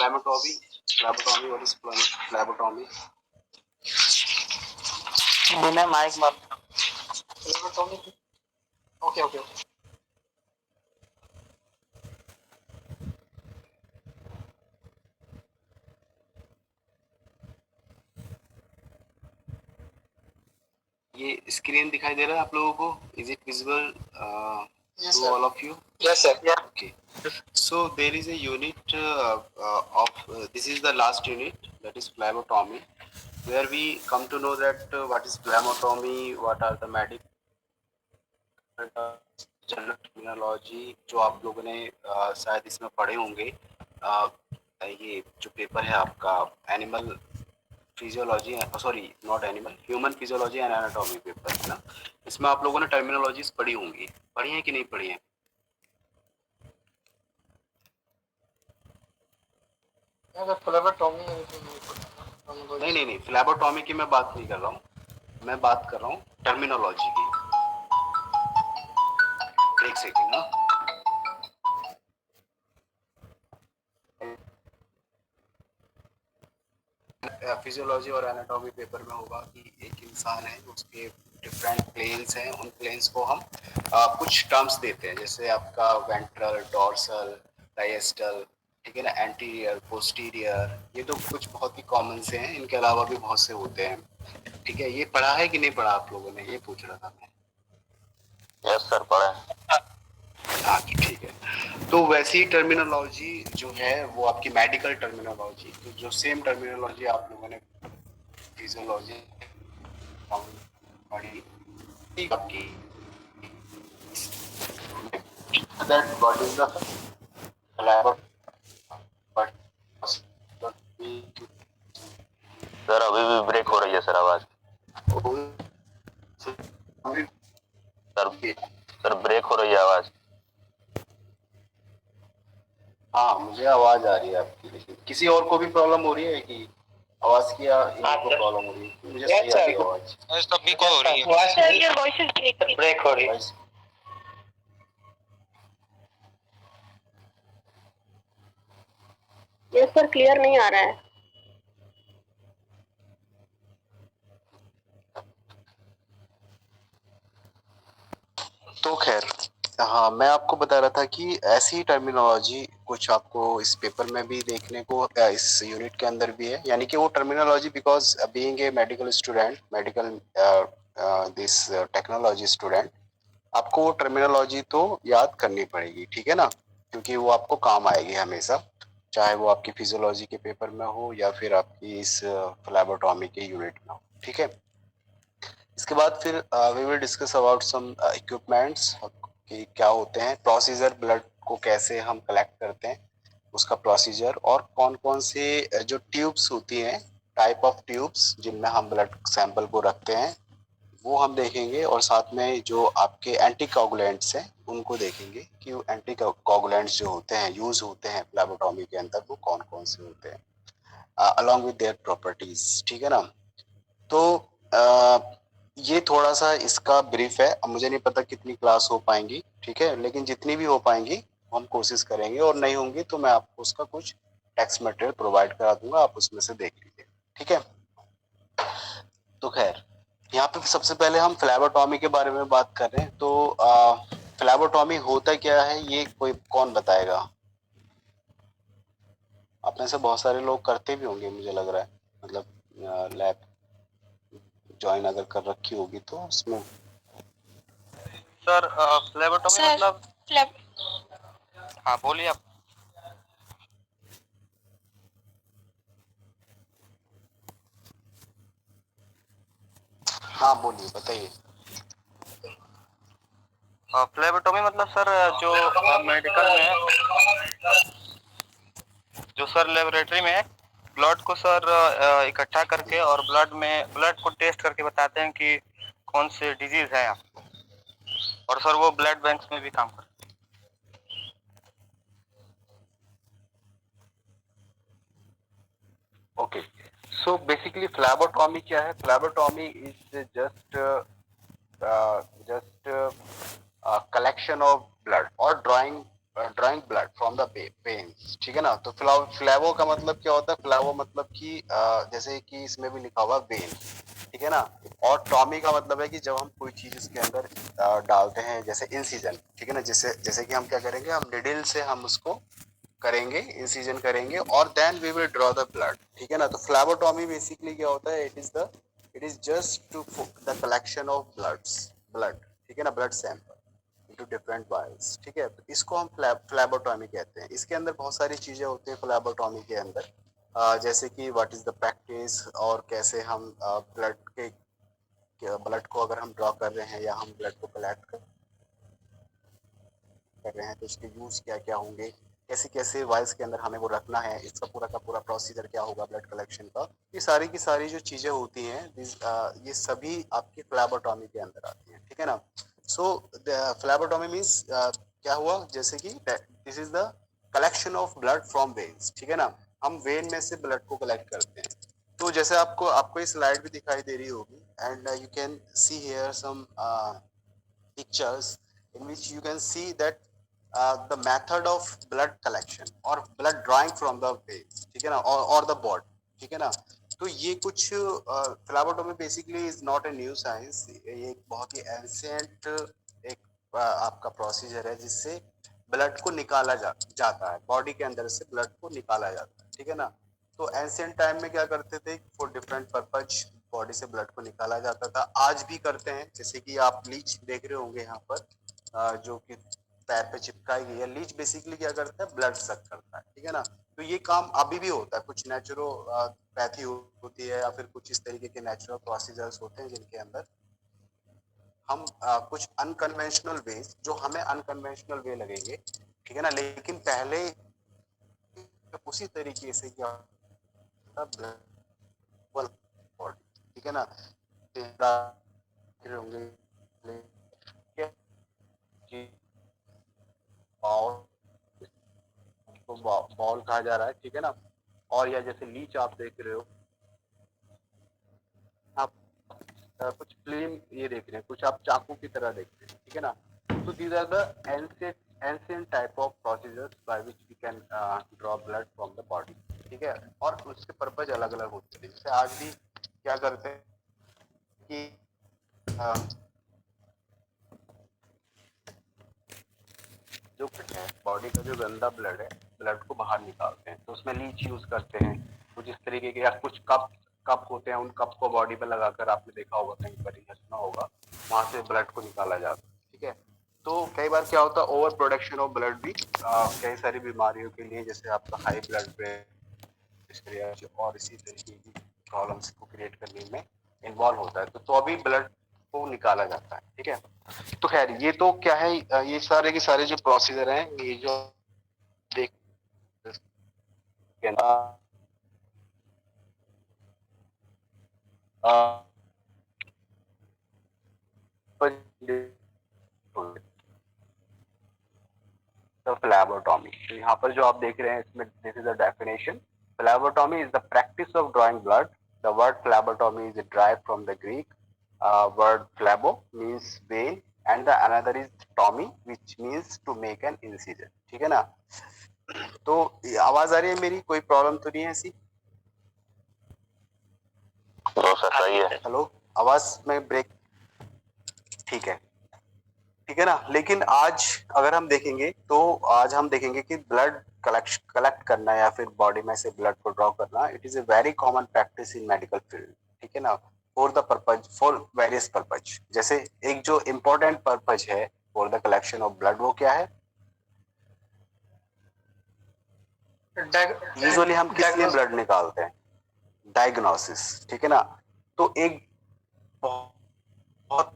Phlebotomy. Phlebotomy. What is phlebotomy? बिना mic मत। Phlebotomy. Okay. ये स्क्रीन दिखाई दे रहा है आप लोगों को? Is it visible to all of you? Yes sir. Yeah. Okay. So there is a unit this is the last unit, that is phlebotomy, where we come to know that what is phlebotomy, what are the medical general terminology जो आप लोगों ने शायद इसमें पढ़े होंगे। ये जो पेपर है आपका animal physiology, sorry not animal, human physiology and anatomy paper है ना, इसमें आप लोगों ने टर्मिनोलॉजीज पढ़ी होंगी। पढ़ी हैं कि नहीं पढ़ी हैं? नहीं, फ्लैबोटॉमी की मैं बात नहीं कर रहा हूँ, मैं बात कर रहा हूँ टर्मिनोलॉजी की। एक सेकेंड ना, फिजियोलॉजी और एनाटॉमी पेपर में होगा कि एक इंसान है, उसके डिफरेंट प्लेन्स हैं, उन प्लेन्स को हम कुछ टर्म्स देते हैं, जैसे आपका वेंट्रल, डोर्सल, डायस्टल, ठीक है ना, एंटीरियर, पोस्टीरियर, ये तो कुछ बहुत ही कॉमन से हैं, इनके अलावा भी बहुत से होते हैं। ठीक है, ये पढ़ा है कि नहीं पढ़ा आप लोगों ने, ये पूछ रहा था मैं। यस सर पढ़ा है। हाँ ठीक है, तो वैसी टर्मिनोलॉजी जो है वो आपकी मेडिकल टर्मिनोलॉजी, तो जो सेम टर्मिनोलॉजी आप लोगों ने फिजियोलॉजी पढ़ी आपकी, that what is the sir अभी भी ब्रेक हो रही है सर आवाज। सर ब्रेक हो रही है आवाज। हाँ मुझे आवाज आ रही है आपकी, लेकिन किसी और को भी प्रॉब्लम हो रही है कि आवाज की इनको प्रॉब्लम हो रही है? मुझे सही आ रही है आवाज। सभी को हो रही है, ब्रेक हो रही है। यस सर, क्लियर नहीं आ रहा है। तो खैर, हाँ मैं आपको बता रहा था कि ऐसी टर्मिनोलॉजी कुछ आपको इस पेपर में भी देखने को, इस यूनिट के अंदर भी है, यानी कि वो terminology, because being a medical student, medical this technology student, आपको वो टर्मिनोलॉजी तो याद करनी पड़ेगी, ठीक है ना, क्योंकि वो आपको काम आएगी हमेशा, चाहे वो आपकी फिजियोलॉजी के पेपर में हो या फिर आपकी इस फ्लैबोटॉमी के यूनिट में हो, ठीक है। इसके बाद फिर we will discuss about some equipments कि क्या होते हैं, प्रोसीजर, ब्लड को कैसे हम कलेक्ट करते हैं, उसका प्रोसीजर, और कौन कौन से जो ट्यूब्स होती हैं, टाइप ऑफ ट्यूब्स जिनमें हम ब्लड सैंपल को रखते हैं, वो हम देखेंगे, और साथ में जो आपके एंटीकोगुलेंट्स हैं उनको देखेंगे कि वो एंटीकोगुलेंट्स जो होते हैं, यूज होते हैं फ्लैबोटॉमी के अंदर, वो कौन कौन से होते हैं, अलॉन्ग विद देयर प्रॉपर्टीज, ठीक है ना। तो ये थोड़ा सा इसका ब्रीफ है, अब मुझे नहीं पता कितनी क्लास हो पाएंगी, ठीक है, लेकिन जितनी भी हो पाएंगी हम कोशिश करेंगे, और नहीं होंगी तो मैं आपको उसका कुछ टेक्स्ट मटेरियल प्रोवाइड करा दूंगा, आप उसमें से देख लीजिए, ठीक है। तो खैर, यहाँ पे सबसे पहले हम फ्लैबोटॉमी के बारे में बात कर रहे हैं, तो फ्लैबोटॉमी होता क्या है, ये कोई कौन बताएगा? आप में से बहुत सारे लोग करते भी होंगे, मुझे लग रहा है, मतलब लैब ज्वाइन अगर कर रखी होगी तो उसमें। सर फ्लैबोटॉमी मतलब हाँ बोलिए आप। हाँ बोलिए, बताइए। फ्लैबोटॉमी मतलब सर जो मेडिकल में, जो सर लेबोरेटरी में ब्लड को सर इकट्ठा करके और ब्लड को टेस्ट करके बताते हैं कि कौन से डिजीज है आपको, और सर वो ब्लड बैंक्स में भी काम करते हैं। ओके, सो बेसिकली फ्लैबोटॉमी क्या है? Phlebotomy is just collection of blood और drawing drawing blood from the veins, ठीक है ना। तो फ्लैवो का मतलब क्या होता है? फ्लैवो मतलब कि जैसे कि इसमें भी लिखा हुआ वेन, ठीक है ना। और टॉमी का मतलब है कि जब हम कोई चीज इसके अंदर डालते हैं, जैसे इंसिजन, ठीक है ना। जैसे जैसे कि हम क्या करेंगे, हम निडल से हम उसको करेंगे, इंसिजन करेंगे और then we will draw the blood, ठीक है ना। तो फ्लैबोटॉमी बेसिकली क्या होता है? It is just to the collection of blood, ठीक है ना, blood sample into different vials, ठीक है। तो इसको हम फ्लैबोटॉमी कहते हैं। इसके अंदर बहुत सारी चीजें होती है फ्लैबोटॉमी के अंदर, जैसे कि व्हाट इज द प्रैक्टिस, और कैसे हम ब्लड को अगर हम ड्रॉ कर रहे हैं या हम ब्लड को कलेक्ट कर रहे हैं तो उसके यूज क्या क्या होंगे, कैसे कैसे वाइल्स के अंदर हमें वो रखना है, इसका पूरा का पूरा प्रोसीजर क्या होगा ब्लड कलेक्शन का। ये सारी की सारी जो चीजें होती हैं, ये सभी आपकी फ्लैबोटॉमी के अंदर आती हैं, ठीक है ना। सो फ्लैबोटॉमी मीन्स क्या हुआ, जैसे कि this is the collection of blood from veins, ठीक है ना। हम वेन में से ब्लड को कलेक्ट करते हैं। तो जैसे आपको आपको ये स्लाइड भी दिखाई दे रही होगी, and you can see here some pictures in which you can see that the method of blood collection or blood drawing from the veins, ठीक है ना, or the body, ठीक है ना। तो ये कुछ phlebotomy basically is not a new science, ये एक बहुत ही एंशिएंट एक आपका प्रोसीजर है जिससे ब्लड को निकाला जाता है, बॉडी के अंदर से ब्लड को निकाला जाता है, ठीक है ना। तो एंशिएंट टाइम में क्या करते थे, फॉर डिफरेंट पर्पज बॉडी से ब्लड को निकाला जाता था, आज भी करते हैं। जैसे कि आप लीच देख रहे होंगे यहाँ पर, जो कि पैर पे चिपकाई गई है। लीच बेसिकली क्या करता है, ब्लड सक करता है, ठीक है ना। तो ये काम अभी भी होता है, कुछ नेचुरोपैथी होती है या फिर कुछ इस तरीके के नेचुरल प्रोसीजर्स होते हैं जिनके अंदर हम कुछ अनकन्वेंशनल वे, जो हमें अनकन्वेंशनल वे लगेंगे, ठीक है ना, लेकिन पहले उसी तरीके से क्या होता, ब्लड, ठीक है ना, होंगे बॉल कहा जा रहा है, ठीक है ना। और या जैसे लीच आप देख रहे हो, आप कुछ फ्लेम ये देख रहे हैं, कुछ आप चाकू की तरह देख रहे हैं, ठीक है ना। तो these are the ancient type of procedures by which we can draw blood from the body, ठीक है। और उसके पर्पज अलग अलग होते हैं। जैसे आज भी क्या करते हैं कि जो है बॉडी का जो गंदा ब्लड है, ब्लड को बाहर निकालते हैं, तो उसमें लीच यूज करते हैं। कुछ इस तरीके के, या कुछ कप होते हैं, उन कप को बॉडी पे लगाकर आपने देखा होगा, कहीं पर या सुना होगा, वहां से ब्लड को निकाला जाता है, ठीक है। तो कई बार क्या होता है, ओवर प्रोडक्शन ऑफ ब्लड भी कई सारी बीमारियों के लिए, जैसे आपका हाई ब्लड प्रेशर और इसी तरीके की प्रॉब्लम्स को क्रिएट करने में इन्वॉल्व होता है। तो अभी ब्लड को निकाला जाता है, ठीक है। तो खैर ये तो क्या है, ये सारे के सारे जो प्रोसीजर हैं, ये जो देख फ्लैबोटॉमी, तो यहाँ पर जो आप देख रहे हैं इसमें this is the definition. Phlebotomy is the practice of drawing blood. The word phlebotomy is derived from the Greek word flabo means vein and the another is tomy which means to make an incision, ठीक है ना। तो आवाज आ रही है मेरी, कोई problem तो नहीं है ऐसी? सही है। हेलो, आवाज में ब्रेक, ठीक है, ठीक है ना। लेकिन आज अगर हम देखेंगे तो आज हम देखेंगे कि ब्लड कलेक्ट करना या फिर बॉडी में से ब्लड को ड्रॉ करना, it is a very common practice in medical field, ठीक है ना। For the purpose, for various purpose. जैसे एक जो इम्पोर्टेंट पर्पज है for the collection of blood, वो क्या है? यूजुअली हम किस लिए ब्लड निकालते हैं? डायग्नोसिस, ठीक है ना। तो एक बहुत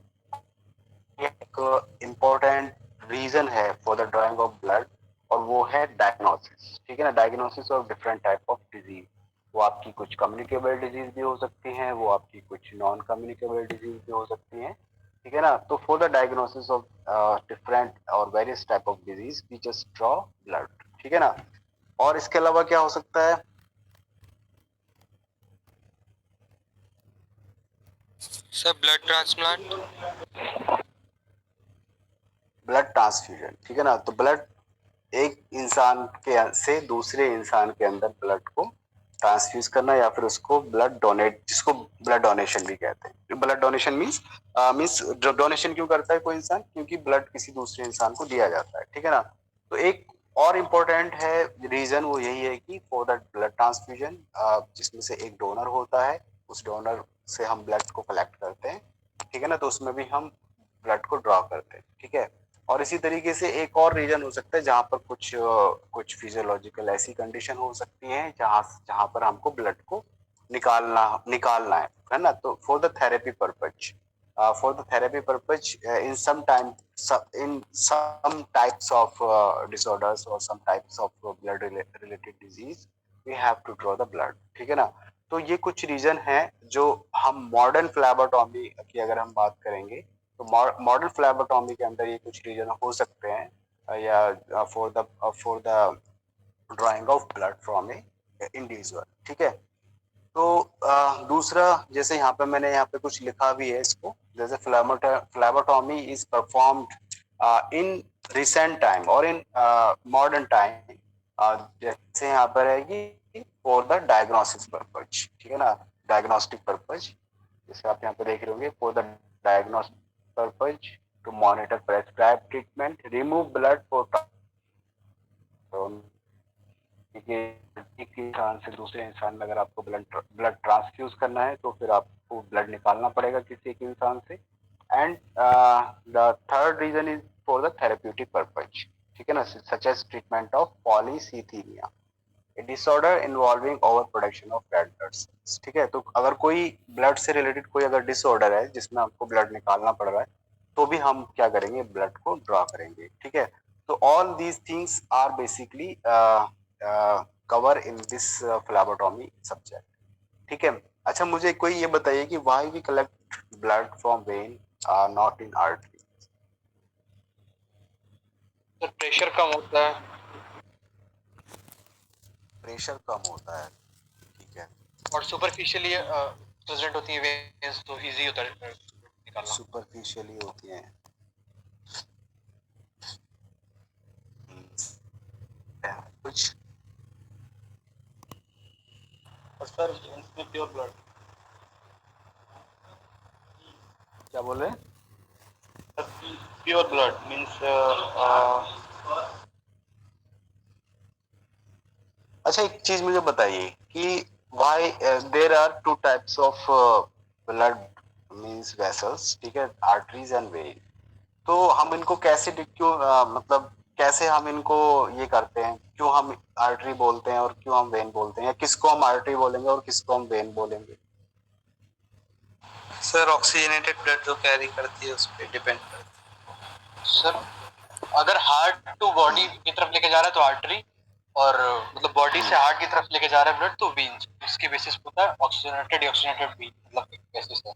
एक इम्पोर्टेंट रीजन है for the drawing of blood, और वो है डायग्नोसिस, ठीक है ना। Diagnosis of different type of disease, वो आपकी कुछ कम्युनिकेबल डिजीज भी हो सकती हैं, वो आपकी कुछ नॉन कम्युनिकेबल डिजीज भी हो सकती हैं, ठीक है ना। तो for the diagnosis of different और various type of disease we just draw blood, ठीक है ना। और इसके अलावा क्या हो सकता है? Sir blood transplant. Blood transfusion, ठीक है ना। तो ब्लड एक इंसान के से दूसरे इंसान के अंदर ब्लड को ट्रांसफ्यूज करना या फिर उसको ब्लड डोनेट, जिसको ब्लड डोनेशन भी कहते हैं। ब्लड डोनेशन मीन्स डोनेशन क्यों करता है कोई इंसान? क्योंकि ब्लड किसी दूसरे इंसान को दिया जाता है, ठीक है ना। तो एक और इम्पोर्टेंट है रीजन, वो यही है कि फॉर द ब्लड ट्रांसफ्यूजन, जिसमें से एक डोनर होता है, उस डोनर से हम ब्लड को कलेक्ट करते हैं, ठीक है ना। तो उसमें भी हम ब्लड को ड्रॉ करते हैं, ठीक है। और इसी तरीके से एक और रीजन हो सकता है जहां पर कुछ फिजियोलॉजिकल ऐसी कंडीशन हो सकती है जहां जहां पर हमको ब्लड को निकालना है ना। तो for the therapy purpose, in some types of disorders or some types of blood related disease we have to draw the blood, ठीक है ना। तो ये कुछ रीजन है जो हम मॉडर्न फ्लैबोटॉमी की अगर हम बात करेंगे तो मॉडर्न फ्लैबोटॉमी के अंदर ये कुछ रीजन हो सकते हैं, या for the drawing of blood from A individual, ठीक है। तो दूसरा, जैसे यहाँ पे मैंने यहाँ पे कुछ लिखा भी है इसको, जैसे phlebotomy is performed in recent time और इन मॉडर्न टाइम, जैसे यहाँ पर है कि फॉर द डायग्नोसिस पर्पज, ठीक है ना, डायग्नोस्टिक पर्पज, जैसे आप यहाँ पे देख रहे होंगे, for the diagnostic purpose, to monitor prescribe treatment, remove blood for, एक इंसान से दूसरे इंसान में अगर आपको ब्लड ट्रांसफ्यूज करना है तो फिर आपको ब्लड निकालना पड़ेगा किसी एक इंसान से। And the third reason is for the therapeutic purpose, ठीक है ना, such as treatment of polycythemia, a disorder involving over production of red blood cells, ठीक है। तो अगर कोई ब्लड से रिलेटेड कोई अगर डिसऑर्डर है जिसमें आपको ब्लड निकालना पड़ रहा है तो भी हम क्या करेंगे, ब्लड को ड्रॉ करेंगे, ठीक है। तो all these things are basically cover in this phlebotomy subject, ठीक है। अच्छा, मुझे कोई ये बताइए कि why we collect blood from vein not in artery? Sir pressure कम होता है। प्रेशर कम होता है, ठीक है। और सुपरफिशियली प्रेजेंट होती है वेन्स, तो इजी होता है निकालना। सुपरफिशियली होती हैं, कुछ। और सर वेन्स में प्योर ब्लड, क्या बोल रहे हैं? प्योर ब्लड मींस अच्छा, एक चीज मुझे बताइए कि why there are two types of blood means vessels, ठीक है, आर्टरीज एंड वेन। तो हम इनको कैसे क्यों मतलब कैसे हम इनको ये करते हैं, क्यों हम आर्टरी बोलते हैं और क्यों हम वेन बोलते हैं, या किसको हम आर्टरी बोलेंगे और किसको हम वेन बोलेंगे? सर ऑक्सीजनेटेड ब्लड जो कैरी करती है उस पर डिपेंड करता है सर। अगर हार्ट टू बॉडी की तरफ लेके जा रहा है तो आर्टरी, और मतलब बॉडी से हार्ट की तरफ लेके जा रहा है ब्लड तो वीन्स, इसके बेसिस पे होता है ऑक्सीजनेटेड ऑक्सीजनेटेड वीन, मतलब बेसिस है।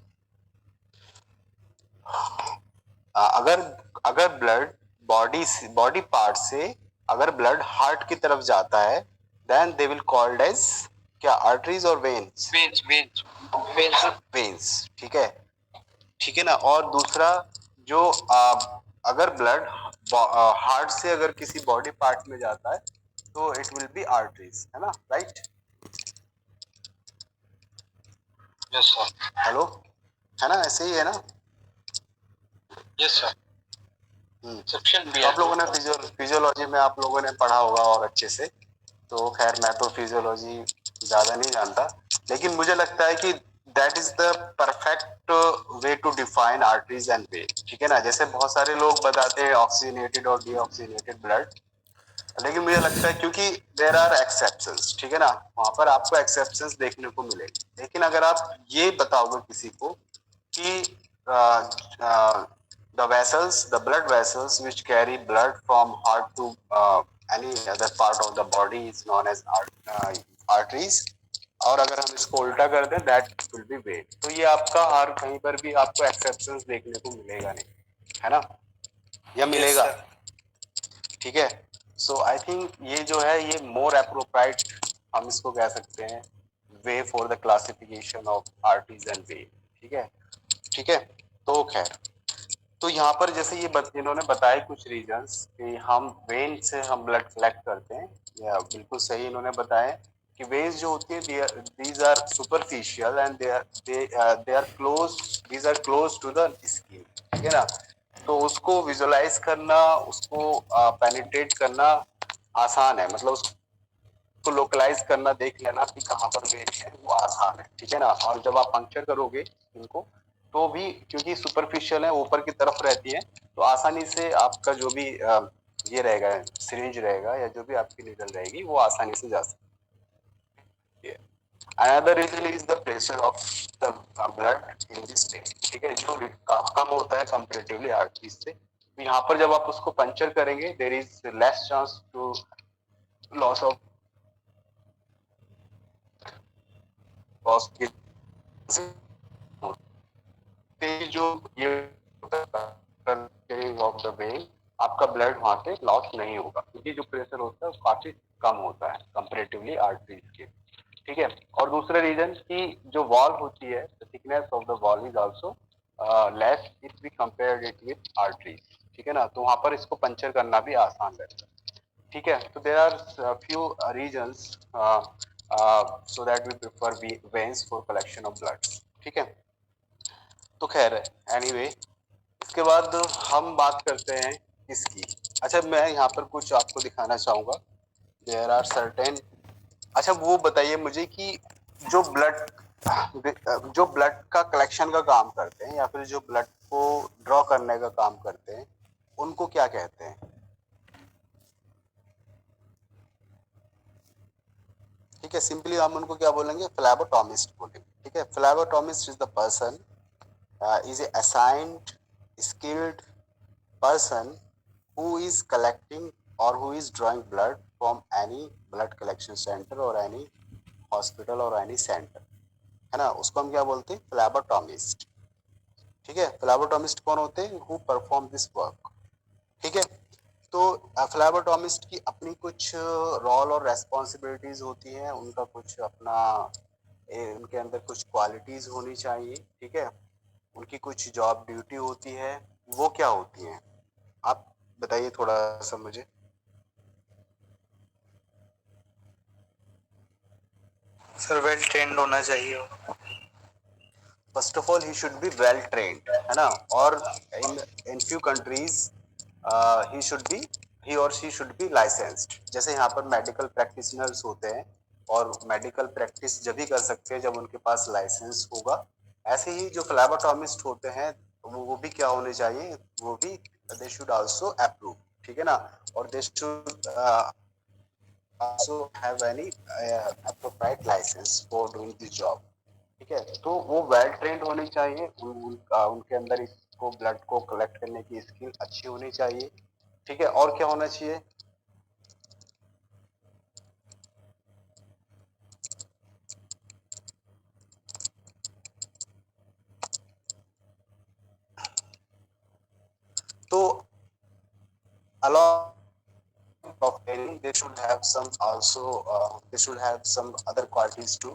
अगर अगर ब्लड बॉडी पार्ट से अगर ब्लड हार्ट की तरफ जाता है then they will called as क्या, आर्टरीज और veins? Veins veins veins veins, ठीक है, ठीक है ना। और दूसरा, जो अगर ब्लड हार्ट से अगर किसी बॉडी पार्ट में जाता है तो इट विल बी आर्टरीज, है ना, राइट? Yes sir. हेलो, है ना, ऐसे ही है ना? Yes sir. एक्सेप्शन भी तो है। आप लोगों ने फिजियोलॉजी में आप लोगों ने पढ़ा होगा और अच्छे से, तो खैर मैं तो फिजियोलॉजी ज्यादा नहीं जानता, लेकिन मुझे लगता है कि that is the perfect way to define arteries and vein, ठीक है ना। जैसे बहुत सारे लोग बताते हैं ऑक्सीजनेटेड और डीऑक्सीजनेटेड ब्लड, लेकिन मुझे लगता है क्योंकि देर आर एक्सेप्शंस, ठीक है ना, वहां पर आपको एक्सेप्शंस देखने को मिलेगी। लेकिन अगर आप ये बताओगे किसी को कि the vessels, the blood vessels which carry blood from heart to any other part of the body is known as arteries, और अगर हम इसको उल्टा कर दें that will be vein। तो ये आपका हर कहीं पर भी आपको एक्सेप्शंस देखने को मिलेगा नहीं, है ना, या मिलेगा? ठीक है। सो आई थिंक ये जो है ये मोर अप्रोप्रिएट हम इसको कह सकते हैं way for the classification of arteries and vein, ठीक है, ठीक है। तो खैर तो यहाँ पर जैसे इन्होंने बताए कुछ रीजंस कि हम वेन से हम ब्लड कलेक्ट करते हैं, या बिल्कुल सही इन्होंने बताया कि वेन्स जो होती है these are superficial and they are close, these are close to the skin, ठीक है ना। तो उसको विजुलाइज करना, उसको पेनिट्रेट करना आसान है, मतलब उसको लोकलाइज करना, देख लेना कि कहाँ पर वेन है, वो आसान है, ठीक है ना। और जब आप पंक्चर करोगे इनको तो भी, क्योंकि सुपरफिशियल है, ऊपर की तरफ रहती है, तो आसानी से आपका जो भी ये रहेगा, सिरिंज रहेगा या जो भी आपकी नीडल रहेगी, वो आसानी से जा सकती है। Another reason is the pressure of the blood in this vein, ठीक है, जो कम होता है कंपेरेटिवली आर्टरीज से। तो यहाँ पर जब आप उसको पंचर करेंगे, there is less chance to loss of जो ये ऑफ द वेन, आपका ब्लड वहां से लॉस नहीं होगा, क्योंकि जो प्रेशर होता है वो काफी कम होता है कंपेरेटिवली आर्टरीज के, ठीक है। और दूसरा रीजन कि जो वॉल होती है, the thickness of the wall is also less if we compare it with arteries, ठीक है ना। तो वहां पर इसको पंचर करना भी आसान रहता है, ठीक है। तो there are few reasons so that we prefer veins for collection of blood, ठीक है। तो खैर एनीवे, इसके बाद हम बात करते हैं इसकी। अच्छा, मैं यहाँ पर कुछ आपको दिखाना चाहूंगा, देयर आर सर्टेन। अच्छा, वो बताइए मुझे कि जो ब्लड का कलेक्शन का काम करते हैं, या फिर जो ब्लड को ड्रॉ करने का काम करते हैं, उनको क्या कहते हैं? ठीक है, सिंपली हम उनको क्या बोलेंगे? फ्लैबोटॉमिस्ट बोलेंगे, ठीक है। Phlebotomist is the person, is assigned skilled person who is collecting or who is drawing blood from any blood collection center or any hospital or any center, है ना। उसको हम क्या बोलते हैं? फ्लैबोटॉमिस्ट, ठीक है। फ्लैबोटॉमिस्ट कौन होते हैं? हु परफॉर्म दिस वर्क, ठीक है। तो फ्लैबोटॉमिस्ट की अपनी कुछ रोल और रेस्पॉन्सिबिलिटीज होती हैं, उनका कुछ अपना उनके अंदर कुछ क्वालिटीज होनी चाहिए, ठीक है। उनकी कुछ जॉब ड्यूटी होती है, वो क्या होती है? आप बताइए थोड़ा सा मुझे। सर वेल ट्रेंड होना चाहिए। First of all he should be well trained, है ना। और in few countries he should be, he और शी शुड बी लाइसेंस्ड। जैसे यहाँ पर मेडिकल प्रैक्टिशनर्स होते हैं, और मेडिकल प्रैक्टिस जब भी कर सकते हैं जब उनके पास लाइसेंस होगा। ऐसे ही जो फ्लैबोटॉमिस्ट होते हैं, वो भी क्या होने चाहिए? वो भी दे शुड आल्सो अप्रूव, ठीक है ना। और they should also have any appropriate license for doing this job, ठीक है। तो वो वेल ट्रेंड होनी चाहिए, उनके अंदर इसको ब्लड को कलेक्ट करने की स्किल अच्छी होनी चाहिए, ठीक है। और क्या होना चाहिए? तो along of training, they should have some also they should have some other qualities too.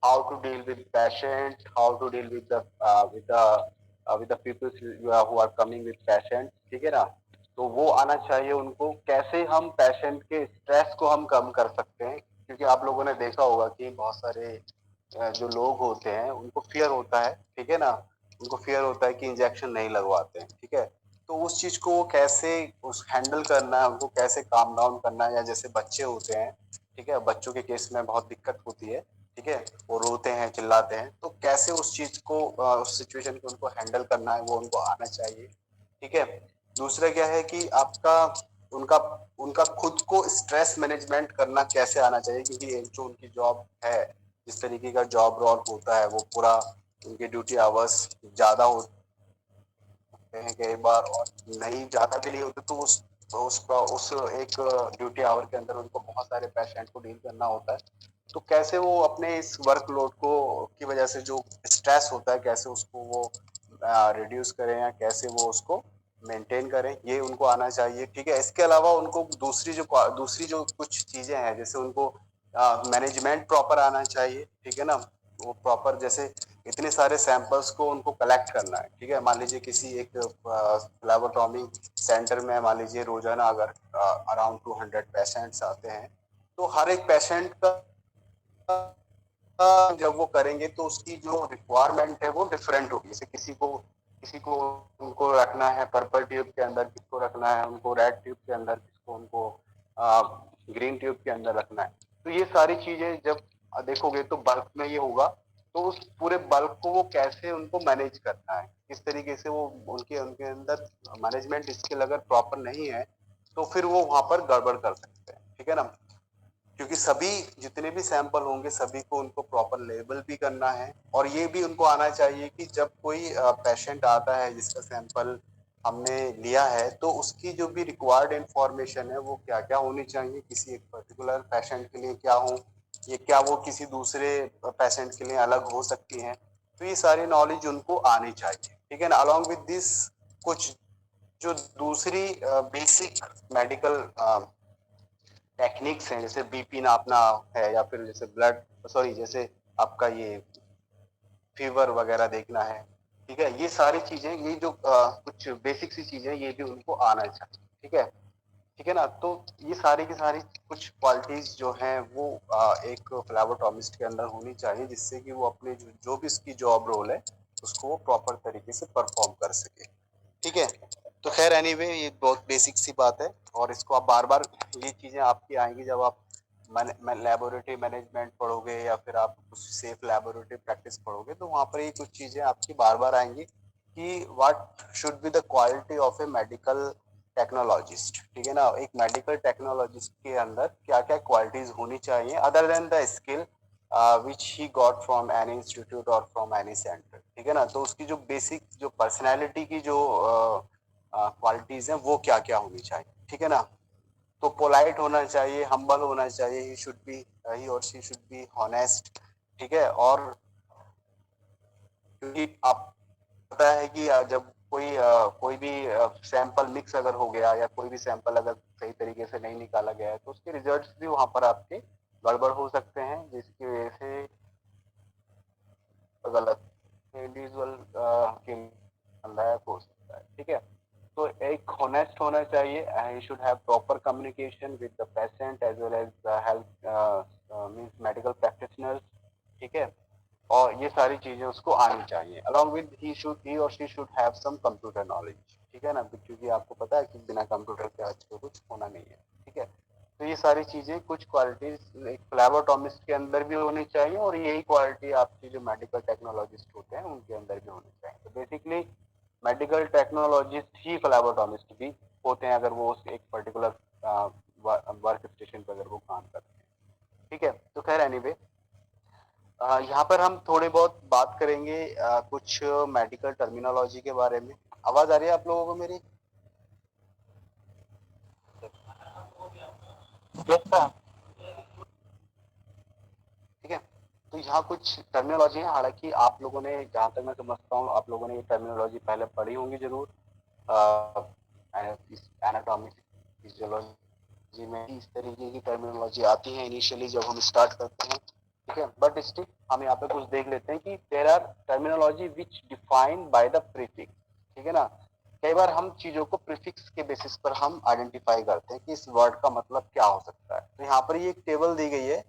How to deal with patient, how to deal with the people who are coming with patient, ठीक है ना। तो वो आना चाहिए उनको, कैसे हम पेशेंट के स्ट्रेस को हम कम कर सकते हैं, क्योंकि आप लोगों ने देखा होगा कि बहुत सारे जो लोग होते हैं उनको फियर होता है, ठीक है ना। उनको फियर होता है कि इंजेक्शन नहीं लगवाते हैं, ठीक है। तो उस चीज को कैसे उस हैंडल करना है, उनको कैसे काम डाउन करना है, या जैसे बच्चे होते हैं, ठीक है, बच्चों के केस में बहुत दिक्कत होती है, ठीक है। वो रोते हैं, चिल्लाते हैं, तो कैसे उस चीज को उस सिचुएशन को उनको हैंडल करना है, वो उनको आना चाहिए, ठीक है। दूसरा क्या है कि आपका उनका उनका खुद को स्ट्रेस मैनेजमेंट करना कैसे आना चाहिए, क्योंकि एक जो उनकी जॉब है, जिस तरीके का जॉब रोल होता है, वो पूरा उनके ड्यूटी आवर्स ज्यादा होते हैं कई बार, और नहीं ज्यादा भी नहीं होते, तो उस एक ड्यूटी आवर के अंदर उनको बहुत सारे पेशेंट को डील करना होता है। तो कैसे वो अपने इस वर्कलोड को की वजह से जो स्ट्रेस होता है, कैसे उसको वो रिड्यूस करें, या कैसे वो उसको मेंटेन करें, ये उनको आना चाहिए, ठीक है। इसके अलावा उनको दूसरी जो कुछ चीजें हैं, जैसे उनको मैनेजमेंट प्रॉपर आना चाहिए, ठीक है ना। वो प्रॉपर जैसे इतने सारे सैंपल्स को उनको कलेक्ट करना है, ठीक है। मान लीजिए किसी एक फ्लैबोटॉमी सेंटर में मान लीजिए रोजाना अगर अराउंड 200 पेशेंट्स आते हैं, तो हर एक पेशेंट का जब वो करेंगे तो उसकी जो रिक्वायरमेंट है वो डिफरेंट होगी। जैसे किसी को उनको रखना है पर्पल ट्यूब के अंदर, किसको रखना है उनको रेड ट्यूब के अंदर, किसको उनको ग्रीन ट्यूब के अंदर रखना है। तो ये सारी चीजें जब देखोगे तो बल्क में ये होगा, तो उस पूरे बल्क को वो कैसे उनको मैनेज करना है, किस तरीके से वो उनके उनके अंदर मैनेजमेंट स्किल अगर प्रॉपर नहीं है तो फिर वो वहां पर गड़बड़ कर सकते हैं, ठीक है ना। क्योंकि सभी जितने भी सैंपल होंगे सभी को उनको प्रॉपर लेबल भी करना है, और ये भी उनको आना चाहिए कि जब कोई पेशेंट आता है जिसका सैंपल हमने लिया है, तो उसकी जो भी रिक्वायर्ड इंफॉर्मेशन है वो क्या क्या होनी चाहिए, किसी एक पर्टिकुलर पेशेंट के लिए क्या हो, ये क्या वो किसी दूसरे पेशेंट के लिए अलग हो सकती है। तो ये सारी नॉलेज उनको आनी चाहिए, ठीक है ना। अलॉन्ग विद दिस कुछ जो दूसरी बेसिक मेडिकल टेक्निक्स हैं, जैसे बीपी नापना है, या फिर जैसे ब्लड सॉरी जैसे आपका ये फीवर वगैरह देखना है, ठीक है। ये सारी चीजें, ये जो कुछ बेसिक सी चीजें, ये भी उनको आना चाहिए, ठीक है ना। तो ये सारी की सारी कुछ क्वालिटीज जो हैं वो एक फ्लैबोटॉमिस्ट के अंदर होनी चाहिए, जिससे कि वो अपने जो भी उसकी जॉब रोल है उसको वो प्रॉपर तरीके से परफॉर्म कर सके, ठीक है। तो खैर एनीवे ये बहुत बेसिक सी बात है, और इसको आप बार बार ये चीजें आपकी आएंगी जब आप लेबोरेटरी मैनेजमेंट पढ़ोगे या फिर आप कुछ सेफ लेबोरेटरी प्रैक्टिस पढ़ोगे, तो वहां पर ये कुछ चीजें आपकी बार बार आएंगी कि what should be the quality of A medical technologist, ठीक है ना। एक मेडिकल टेक्नोलॉजिस्ट के अंदर क्या क्या क्वालिटीज होनी चाहिए other than the skill which he got from any institute और फ्रॉम एनी सेंटर, ठीक है ना। तो उसकी जो बेसिक जो पर्सनैलिटी की जो क्वालिटीज हैं वो क्या क्या होनी चाहिए, ठीक है ना। तो पोलाइट होना चाहिए, हम्बल होना चाहिए, ही शुड बी ही और शी शुड बी हॉनेस्ट, ठीक है। और क्योंकि आप पता है कि जब कोई भी सैंपल मिक्स अगर हो गया या कोई भी सैंपल अगर सही तरीके से नहीं निकाला गया है, तो उसके रिजल्ट्स भी वहां पर आपके गड़बड़ हो सकते हैं, जिसकी वजह से गलत इंडिविजुअल के लायक हो सकता है, ठीक है। तो एक होनेस्ट होना चाहिए, he should have proper communication with the patient as well as the health means medical practitioners, ठीक है। और ये सारी चीजें उसको आनी चाहिए। अलॉन्ग विद ही और she should have some computer knowledge, ठीक है ना, क्योंकि आपको पता है कि बिना कंप्यूटर के आज तो कुछ होना नहीं है, ठीक है। तो ये सारी चीजें कुछ क्वालिटीज एक फ्लैबोटॉमिस्ट के अंदर भी होनी चाहिए, और यही क्वालिटी आपकी जो मेडिकल टेक्नोलॉजिस्ट होते हैं उनके अंदर भी होनी चाहिए। तो बेसिकली मेडिकल टेक्नोलॉजिस्ट ही फ्लैबोटॉमिस्ट भी होते हैं, अगर वो उस एक पर्टिकुलर वर्क स्टेशन पर अगर वो काम करते हैं, ठीक है। तो खैर एनीवे यहाँ पर हम थोड़ी बहुत बात करेंगे कुछ मेडिकल टर्मिनोलॉजी के बारे में। आवाज आ रही है आप लोगों को मेरी? ठीक है। तो यहाँ कुछ टर्मिनोलॉजी है, हालांकि आप लोगों ने जहाँ तक मैं समझता हूँ आप लोगों ने ये टर्मिनोलॉजी पहले पढ़ी होंगी जरूर, एनाटॉमी फिजियोलॉजी में इस तरीके की टर्मिनोलॉजी आती है इनिशियली जब हम स्टार्ट करते हैं, ठीक है। बट स्टिल हम यहाँ पे कुछ देख लेते हैं कि there are terminology which defined by the prefix, ठीक है ना। कई बार हम चीजों को प्रीफिक्स के बेसिस पर हम आइडेंटिफाई करते हैं कि इस वर्ड का मतलब क्या हो सकता है। तो यहाँ पर ये एक टेबल दी गई है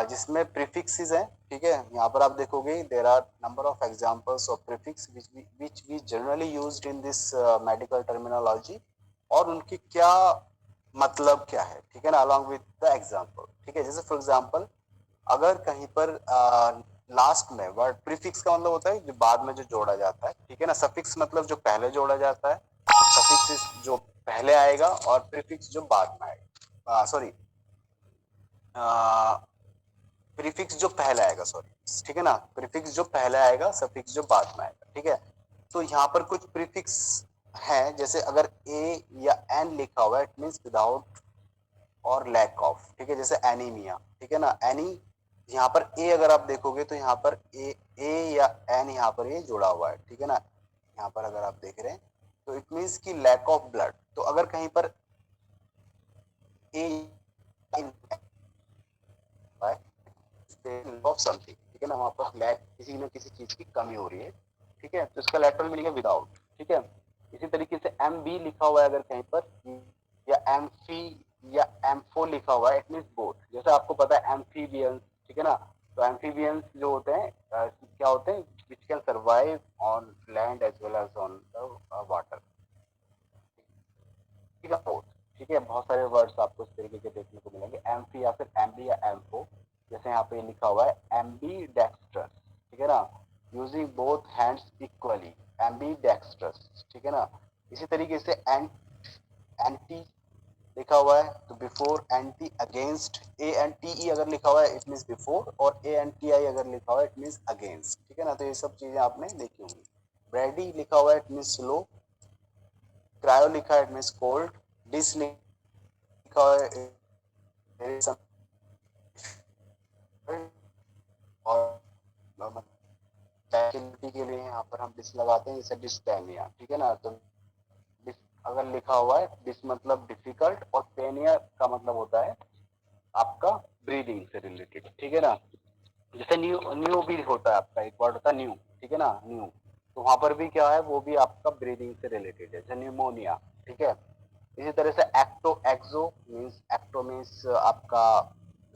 जिसमें प्रीफिक्सेस हैं, ठीक है। यहाँ पर आप देखोगे there are number of examples of prefix which we generally used in this medical terminology, और उनकी क्या मतलब क्या है, ठीक है ना, अलॉन्ग विद द एग्जांपल, ठीक है। जैसे फॉर एग्जांपल अगर कहीं पर लास्ट में वर्ड, प्रीफिक्स का मतलब होता है जो बाद में जो जोड़ा जाता है, ठीक है ना। सफिक्स मतलब जो पहले जोड़ा जाता है, सफिक्स जो पहले आएगा, और प्रीफिक्स जो बाद में आएगा, सॉरी प्रीफिक्स जो पहले आएगा, सॉरी, ठीक है ना। प्रीफिक्स जो पहले आएगा, सफिक्स जो बाद में आएगा, ठीक है। तो यहाँ पर कुछ प्रीफिक्स हैं, जैसे अगर ए या एन लिखा हुआ है, इट मींस विदाउट और लैक ऑफ, ठीक है। जैसे एनीमिया, ठीक है ना, एनी, यहाँ पर ए अगर आप देखोगे तो यहाँ पर ए या एन यहाँ पर ये जुड़ा हुआ है, ठीक है ना। यहाँ पर अगर आप देख रहे हैं तो इट मींस की लैक ऑफ ब्लड। तो अगर कहीं पर ए ऑफ समथिंग, ठीक है ना, वहाँ पर लैक किसी न किसी चीज की कमी हो रही है, ठीक है, तो इसका लेटरल मीनिंग है विदाउट, ठीक है। इसी तरीके से एम बी लिखा हुआ है अगर कहीं पर, या एम सी या एम4 लिखा हुआ है, इट मीन्स बोथ। जैसे आपको पता है एम्फीबियंस, ठीक है ना, तो एम्फीबियंस जो होते हैं क्या होते हैं, which can survive on land as well as on the water, ठीक है, बोथ, ठीक है। बहुत सारे वर्ड्स आपको इस तरीके के देखने को मिलेंगे, एम्फी या फिर एमबी या एम4। जैसे यहाँ पे लिखा हुआ है एमबी डेक्स्ट्रस, ठीक है ना, using both hands equally, MB dextrous, ठीक है ना। इसी तरीके से एंटी लिखा हुआ है, तो before, anti against, A N T E अगर लिखा हुआ है इट मीन्स बिफोर, और ए एन टी आई अगर लिखा हुआ है इट मीन्स अगेंस्ट, ठीक है ना। तो ये सब चीजें आपने देखी होंगी। ब्रेडी लिखा हुआ है इट मीन्स स्लो, क्रायो लिखा है इट मीन्स कोल्ड, डिस लिखा हुआ है और फैसिलिटी के लिए यहाँ पर हम डिस लगाते हैं, जैसे डिस्टेमिया, ठीक है ना। तो डिस अगर लिखा हुआ है, डिस मतलब डिफिकल्ट, और पेनिया का मतलब होता है आपका ब्रीदिंग से रिलेटेड, ठीक है ना। जैसे न्यू, न्यू भी होता है आपका, एक वर्ड होता है न्यू, ठीक है ना, न्यू, तो वहां पर भी क्या है, वो भी आपका ब्रीदिंग से रिलेटेड है, जैसे न्यूमोनिया, ठीक है। इसी तरह से एक्टो, एक्सो मीन्स, एक्टो मीन्स आपका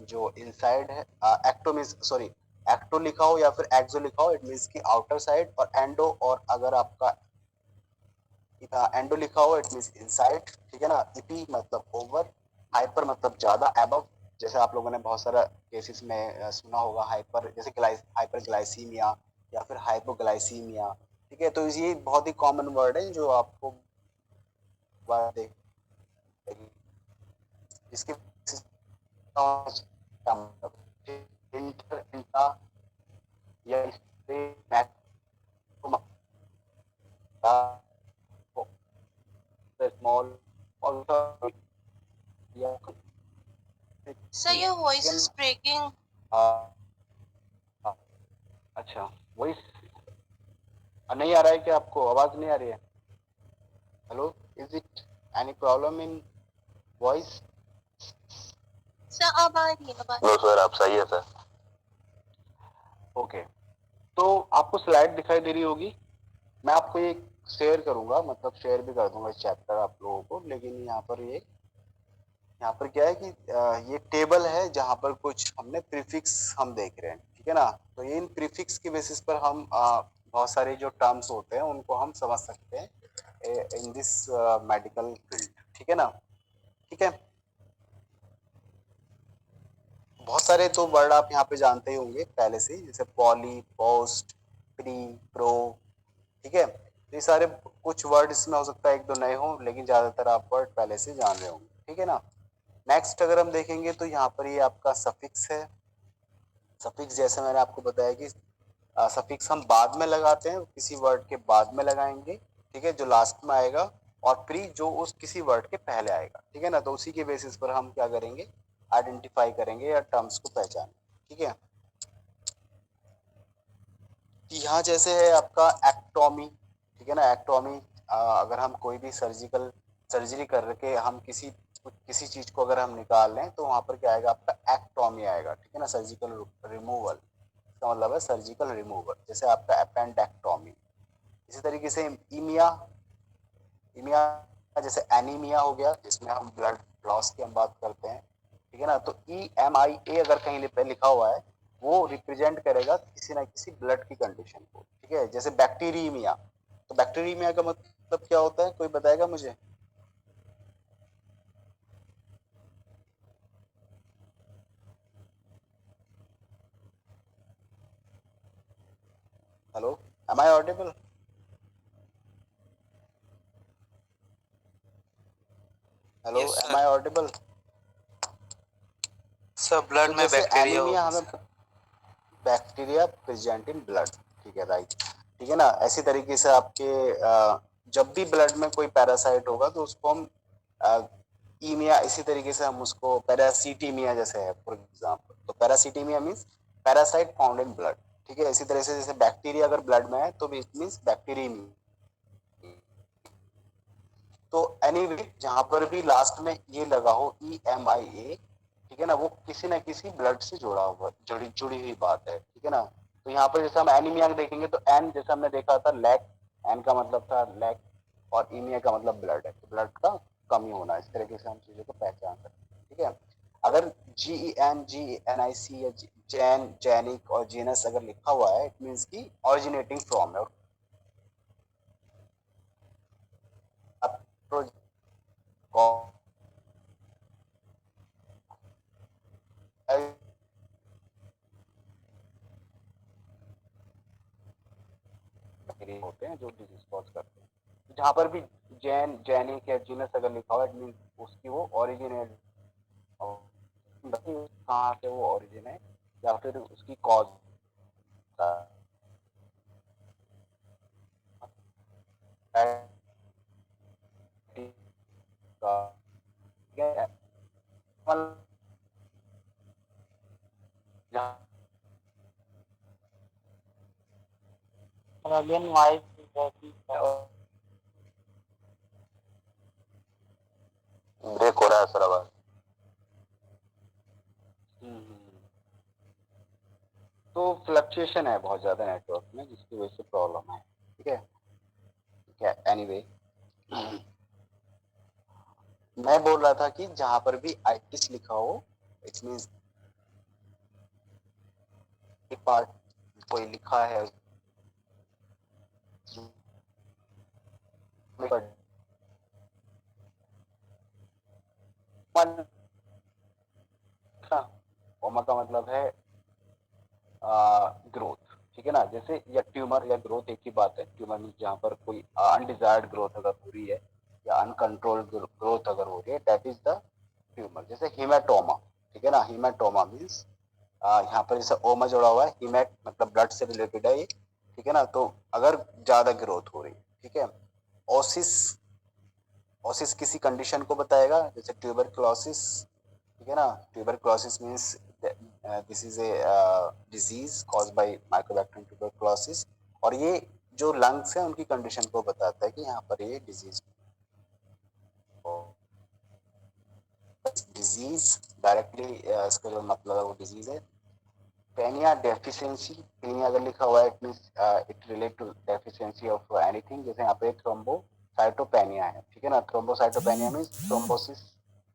जो इनसाइड है, एक्टो मीन्स सॉरी, एक्टो लिखा हो या फिर एक्सो लिखा हो इट मीन्स की आउटर साइड, और एंडो, और अगर आपका एंडो लिखा हो इट मीन्स इनसाइड, ठीक है ना। इपी मतलब ओवर, हाइपर मतलब ज्यादा, एबव, जैसे आप लोगों ने बहुत सारा केसेस में सुना होगा, हाइपर, जैसे हाइपर ग्लाइसीमिया या फिर हाइपोग्लाइसीमिया, ठीक है। तो ये बहुत ही कॉमन वर्ड है जो आपको देख, इसके इंटर, इंटा या स्मॉल, और या Sir, your voice is breaking. अच्छा, वही नहीं आ रहा है क्या आपको, आवाज नहीं आ रही है? Hello, is it any problem in voice? Sir, अब आ रही है आवाज। नो सर, आप सही है सर। ओके, तो आपको स्लाइड दिखाई दे रही होगी, मैं आपको ये शेयर करूंगा, मतलब शेयर भी कर दूंगा इस चैप्टर आप लोगों को, लेकिन यहाँ पर क्या है कि ये टेबल है जहाँ पर कुछ हमने प्रीफिक्स हम देख रहे हैं, ठीक है ना। तो ये इन प्रीफिक्स की बेसिस पर हम बहुत सारे जो टर्म्स होते हैं उनको हम समझ सकते हैं इन दिस मेडिकल फील्ड, ठीक है ना, ठीक है। बहुत सारे तो वर्ड आप यहाँ पे जानते ही होंगे पहले से, जैसे पॉली, पोस्ट, प्री, प्रो, ठीक है। तो ये सारे कुछ वर्ड इसमें हो सकता है एक दो नए हो, लेकिन ज्यादातर आप वर्ड पहले से जान रहे होंगे, ठीक है ना। नेक्स्ट अगर हम देखेंगे तो यहाँ पर ये आपका सफिक्स है। सफिक्स जैसे मैंने आपको बताया कि सफिक्स हम बाद में लगाते हैं, किसी वर्ड के बाद में लगाएंगे, ठीक है, जो लास्ट में आएगा, और प्री जो उस किसी वर्ड के पहले आएगा, ठीक है ना। तो उसी के बेसिस पर हम क्या करेंगे, आइडेंटिफाई करेंगे या टर्म्स को पहचानें, ठीक है। यहाँ जैसे है आपका एक्टोमी, ठीक है ना, एक्टोमी, अगर हम कोई भी सर्जरी करके हम किसी चीज को अगर हम निकाल लें तो वहां पर क्या आएगा, आपका एक्टोमी आएगा, ठीक है ना, सर्जिकल रिमूवल, इसका मतलब है सर्जिकल रिमूवल, जैसे आपका अपेंडेक्टोमी। इसी तरीके से इमिया, इमिया जैसे एनीमिया हो गया, जिसमें हम ब्लड लॉस की हम बात करते हैं, ठीक है ना। तो EMIA अगर कहीं पे लिखा हुआ है, वो रिप्रेजेंट करेगा किसी ना किसी ब्लड की कंडीशन को, ठीक है। जैसे बैक्टीरियमिया, तो बैक्टीरियमिया का मतलब क्या होता है, कोई बताएगा मुझे? Hello, am I audible? Hello, yes am I sir. Audible? Sir blood तो में जैसे बैक्टीरिया एनीमिया होगा हमें sir. Bacteria present in blood, ठीक है, राइट, ठीक है ना। ऐसी तरीके से आपके जब भी ब्लड में कोई पैरासाइट होगा तो उसको हम ईमिया, इसी तरीके से हम उसको पैरासीटीमिया जैसे है फॉर एग्जांपल, तो parasitemia means parasite found in blood, ठीक है। इसी तरह से जैसे बैक्टीरिया अगर ब्लड में है तो इट मींस बैक्टीरियमिया। तो एनीवे जहां पर भी लास्ट में ये लगा हो EMIA, ठीक है ना, वो किसी ना किसी ब्लड से जुड़ी हुई बात है, ठीक है ना। तो यहाँ पर जैसे हम एनीमिया देखेंगे तो एन जैसे हमने देखा था लैक, एन का मतलब था लैक और ईमिया का मतलब ब्लड है, तो ब्लड का कमी होना, इस तरीके से हम चीजों को पहचान सकते हैं, ठीक है। अगर GENGNIC या जैन जैनिक और जीनस अगर लिखा हुआ है, इट मीन्स की ऑरिजिनेटिंग फ्रॉम है, होते हैं जो डिजीज कॉज करते हैं। तो जहाँ पर भी जैन जैनिक या जीनस अगर लिखा हुआ है, इट मीन्स उसकी वो ओरिजिनेट कहाँ से वो ओरिजिन है या फिर उसकी कॉज अगेन वाइस ब्रेक हो रहा है सर आवाज। तो फ्लक्चुएशन है बहुत ज्यादा नेटवर्क में, जिसकी वजह से प्रॉब्लम है, ठीक है। ठीक है, एनीवे मैं बोल रहा था कि जहां पर भी आइटिस लिखा हो, इट मींस पार्ट कोई लिखा है ओमा का मतलब है ग्रोथ, ठीक है ना। जैसे या ट्यूमर या ग्रोथ एक ही बात है। ट्यूमर मीन जहाँ पर कोई अनडिजायर्ड ग्रोथ अगर हो रही है या अनकंट्रोल्ड ग्रोथ अगर हो रही है, दैट इज द ट्यूमर। जैसे हीमेटोमा, ठीक है ना, हीमेटोमा मीन्स यहाँ पर जैसे ओमा जोड़ा हुआ है, हीमेट मतलब ब्लड से रिलेटेड है ये, ठीक है ना। तो अगर ज्यादा ग्रोथ हो रही है, ठीक है। ओसिस, ओसिस किसी कंडीशन को बताएगा, जैसे ट्यूबरक्लोसिस, ठीक है ना। Tuberculosis means this is a disease caused by Mycobacterium tuberculosis, और ये जो लंग्स है उनकी कंडीशन को बताता है कि यहाँ पर ये डिजीज डायरेक्टली इसका जो मतलब है वो डिजीज है। पेनिया डेफिशिएंसी, पेनिया अगर लिखा हुआ है it means it relate to deficiency of anything. जैसे यहाँ पे थ्रोम्बोसाइटोपेनिया है, ठीक है ना। थ्रोम्बोसाइटोपेनिया मींस थ्रोम्बोसिस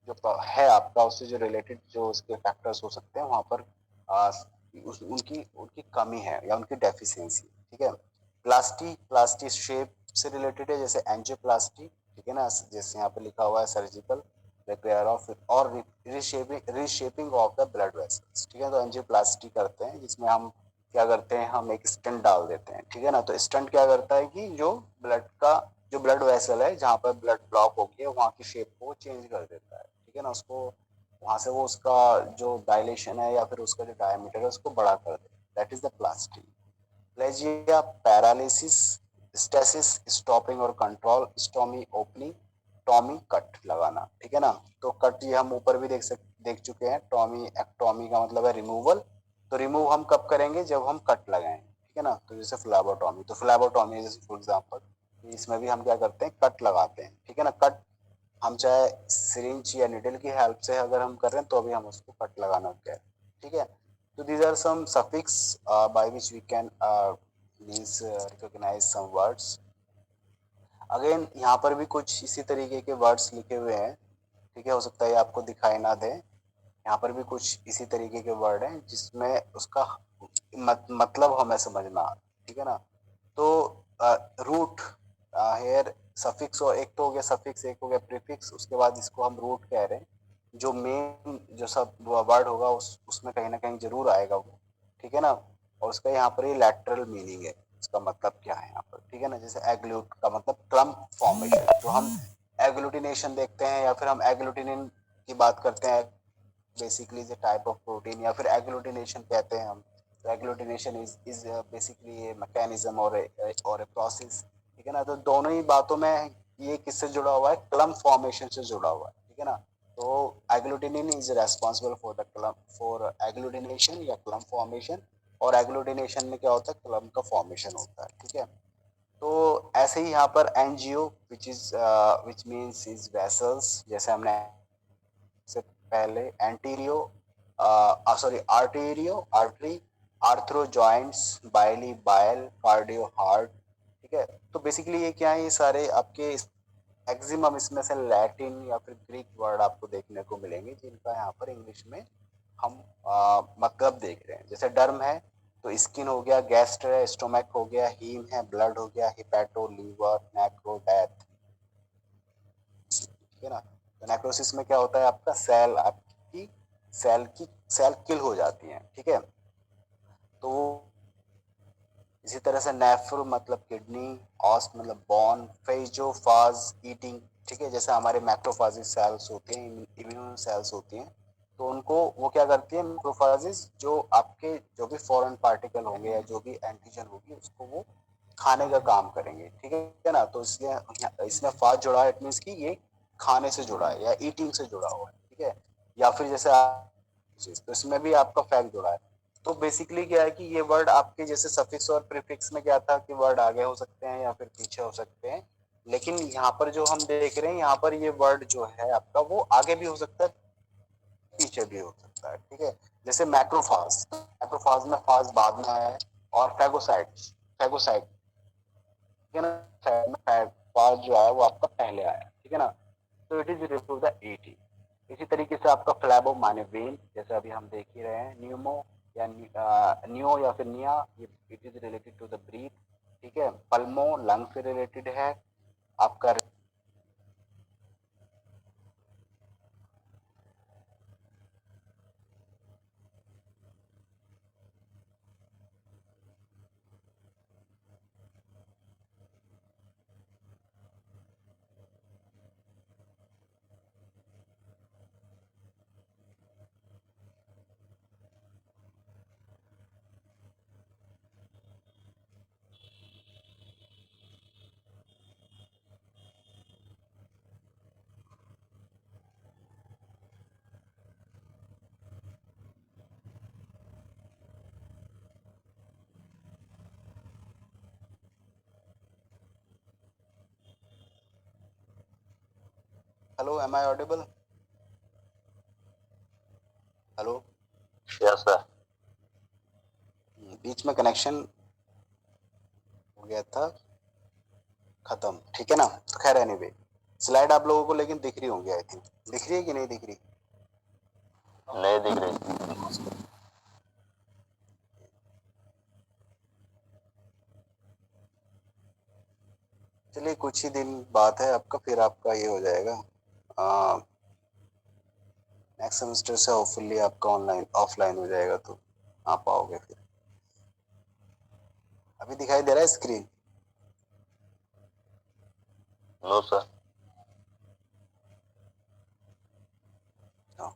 जो है आपका, उससे जो रिलेटेड जो उसके फैक्टर्स हो सकते हैं वहां पर उनकी उनकी कमी है या उनकी डेफिशिएंसी, ठीक है। प्लास्टी शेप से रिलेटेड है, जैसे एंजियोप्लास्टी, ठीक है ना। जैसे यहाँ पे लिखा हुआ है सर्जिकल रिपेयर ऑफ और reshaping of the blood vessels, ठीक है। तो एंजियोप्लास्टी करते हैं जिसमें हम क्या करते हैं, हम एक स्टेंट डाल देते हैं, ठीक है ना। तो स्टेंट क्या करता है कि जो ब्लड वेसल है जहाँ पर ब्लड ब्लॉक हो गया वहाँ की शेप को चेंज कर देता है, ठीक है ना। उसको वहां से वो उसका जो डायलेशन है या फिर उसका जो डायमीटर है उसको बड़ा कर देता है, that is the प्लास्टी। Plegia paralysis, stasis stopping और कंट्रोल, स्टोमी ओपनिंग, टॉमी कट लगाना, ठीक है ना। तो कट ये हम ऊपर भी देख चुके हैं। टॉमी एक्टोमी का मतलब है रिमूवल। तो रिमूव हम कब करेंगे, जब हम कट लगाएं, ठीक है ना। तो जैसे फ्लैबोटॉमी, तो फ्लैबोटॉमी जैसे फॉर एग्जांपल इसमें भी हम क्या करते हैं, कट लगाते हैं, ठीक है ना। कट हम चाहे सिरिंज या निडल की हेल्प से अगर हम कर रहे हैं तो भी हम उसको कट लगाना होता है, ठीक है। तो these are some suffix by which we can means recognize some words. Again यहाँ पर भी कुछ इसी तरीके के वर्ड्स लिखे हुए हैं, ठीक है। हो सकता है आपको दिखाई ना दे, यहाँ पर भी कुछ इसी तरीके के वर्ड हैं जिसमें उसका मतलब हमें समझना, ठीक है ना। तो रूट हेयर सफिक्स, और एक तो हो गया सफिक्स, एक हो गया प्रीफिक्स, उसके बाद इसको हम रूट कह रहे हैं। जो मेन जो सब वर्ड होगा उसमें कहीं ना कहीं जरूर आएगा वो, ठीक है ना। और उसका यहाँ पर ये लैटरल मीनिंग है, उसका मतलब क्या है यहाँ पर, ठीक है ना। जैसे एग्लूट का मतलब क्लम्प फॉर्मेशन, जो हम एग्लूटिनेशन देखते हैं या फिर हम एग्लूटिनिन की बात करते हैं, basically is type of protein, या फिर एग्लूटिनेशन कहते हैं हम। तो agglutination is basically a mechanism और ए प्रोसेस, ठीक है ना। तो दोनों ही बातों में ये किससे जुड़ा हुआ है, क्लम्प फॉर्मेशन से जुड़ा हुआ है, ठीक है ना। तो agglutinin is responsible for the clump for agglutination या क्लम्प फॉर्मेशन, और एग्लूटिनेशन में क्या होता है, क्लम्प का फॉर्मेशन होता है, ठीक है। तो ऐसे ही यहाँ पर angio which means is vessels, जैसे हमने से पहले anterio sorry artery, arthro joints, bili bile, cardio heart. ठीक है, तो बेसिकली ये क्या है, ये सारे आपके मैक्सिमम इसमें से लैटिन या फिर ग्रीक वर्ड आपको देखने को मिलेंगे जिनका यहाँ पर इंग्लिश में हम मतलब देख रहे हैं। जैसे डर्म है तो स्किन हो गया, गैस्ट्र है, स्टोमक हो गया, हीम है, ब्लड हो गया, हिपैटो, लीवर, नेक्रो, डेथ। ठीक है ना। तो नेक्रोसिस में क्या होता है, आपका आपकी सेल किल हो जाती है। ठीक है, तो इसी तरह से नेफ्रो मतलब किडनी, ऑस मतलब बोन, फेजोफाज ईटिंग। ठीक है, जैसे हमारे मैक्रोफाजिस सेल्स होते हैं, इम्यून सेल्स होती हैं, तो उनको वो क्या करती है, मैक्रोफाजिस जो आपके जो भी फॉरेन पार्टिकल होंगे या जो भी एंटीजन होगी उसको वो खाने का काम करेंगे। ठीक है ना, तो इसलिए इसमें फाज जुड़ा है, इट मीन्स कि ये खाने से जुड़ा है या ईटिंग से जुड़ा हुआ है। ठीक है, या फिर जैसे तो इसमें भी आपका फैक्ट जुड़ा है। तो बेसिकली क्या है कि ये वर्ड आपके जैसे सफिक्स और प्रीफिक्स में क्या था कि वर्ड आगे हो सकते हैं या फिर पीछे हो सकते हैं, लेकिन यहाँ पर जो हम देख रहे हैं यहाँ पर ये वर्ड जो है आपका वो आगे भी हो सकता है, पीछे भी हो सकता है। ठीक है, जैसे मैक्रोफाज में फाज बाद में आया है, और फैगोसाइट ठीक है ना, फाज जो है वो आपका पहले आया है। ठीक है ना, तो it is related to the ET. इसी तरीके से आपका फ्लैबो माने वेन, जैसे अभी हम देख ही रहे हैं, न्यूमो या न्यो या फिर pnea, it is related to the breath. ठीक है, पल्मो लंग से रिलेटेड है आपका। Hello, am I audible? Hello, yes sir. बीच में कनेक्शन हो गया था, खत्म। ठीक है ना, तो खैर एनीवे, स्लाइड आप लोगों को लेकिन दिख रही होंगी, आई थिंक दिख रही है कि नहीं दिख रही? नहीं दिख रही। चलिए, कुछ ही दिन बात है आपका, फिर आपका ये हो जाएगा। नेक्स्ट सेमेस्टर से होपफुली आपका ऑनलाइन ऑफलाइन हो जाएगा, तो आ पाओगे फिर। अभी दिखाई दे रहा है स्क्रीन? No sir. हाँ,